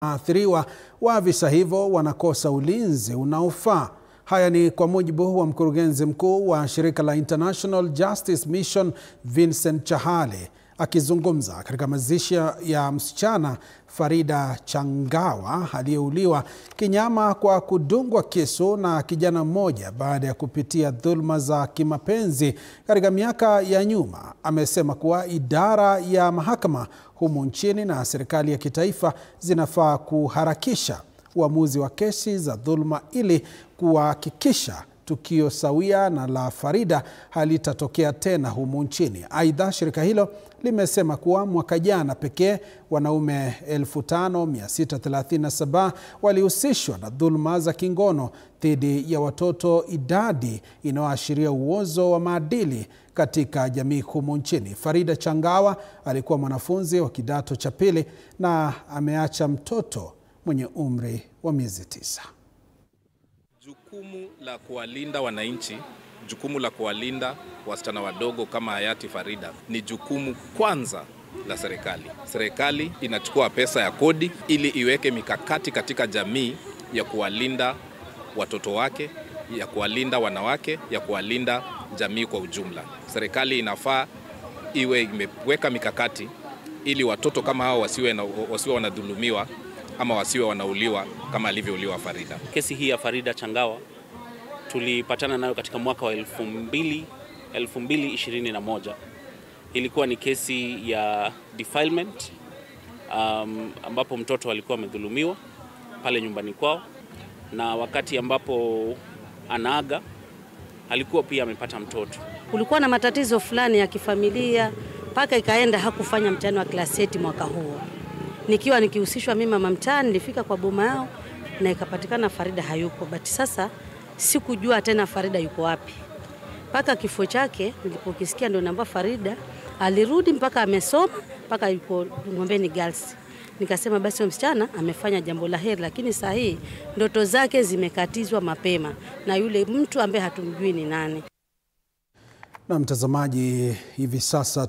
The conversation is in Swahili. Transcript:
Waathiriwa wa visa hivyo wanakosa ulinzi unaofaa. Haya ni kwa mujibu wa mkurugenzi mkuu wa shirika la International Justice Mission Vincent Chahale akizungumza katika mazishi ya msichana Farida Changawa aliyeuliwa kinyama kwa kudungwa kisu na kijana mmoja baada ya kupitia dhulma za kimapenzi katika miaka ya nyuma. Amesema kuwa idara ya mahakama humu nchini na serikali ya kitaifa zinafaa kuharakisha uamuzi wa kesi za dhulma ili kuhakikisha tukio sawia na la Farida halitatokea tena humu nchini. Aidha, shirika hilo limesema kuwa mwaka jana pekee wanaume 5,637 walihusishwa na dhulma za kingono dhidi ya watoto, idadi inayoashiria uozo wa maadili katika jamii humu nchini. Farida Changawa alikuwa mwanafunzi wa kidato cha pili na ameacha mtoto mwenye umri wa miezi 9. Jukumu la kuwalinda wananchi, jukumu la kuwalinda wasichana wadogo kama hayati Farida ni jukumu kwanza la serikali. Serikali inachukua pesa ya kodi ili iweke mikakati katika jamii ya kuwalinda watoto wake, ya kuwalinda wanawake, ya kuwalinda jamii kwa ujumla. Serikali inafaa iwe imeweka mikakati ili watoto kama hao wasiwe wanadhulumiwa ama wasiwe wanauliwa kama alivyouliwa Farida. Kesi hii ya Farida Changawa tulipatana nayo katika mwaka wa 2021. Ilikuwa ni kesi ya defilement ambapo mtoto alikuwa amedhulumiwa pale nyumbani kwao, na wakati ambapo anaaga alikuwa pia amepata mtoto. Kulikuwa na matatizo fulani ya kifamilia mpaka ikaenda hakufanya mtihani wa class 8 mwaka huo. Nikiwa nikihusishwa mimi mama mtaani, nilifika kwa boma yao na ikapatikana Farida hayupo. But sasa sikujua tena Farida yuko wapi. Paka kifo chake nilipokisikia ndio namba Farida alirudi mpaka amesoma mpaka yuko Ngombeni Girls. Nikasema basi msichana amefanya jambo la heri, lakini saa hii ndoto zake zimekatizwa mapema na yule mtu ambaye hatumjui ni nani. Na mtazamaji, hivi sasa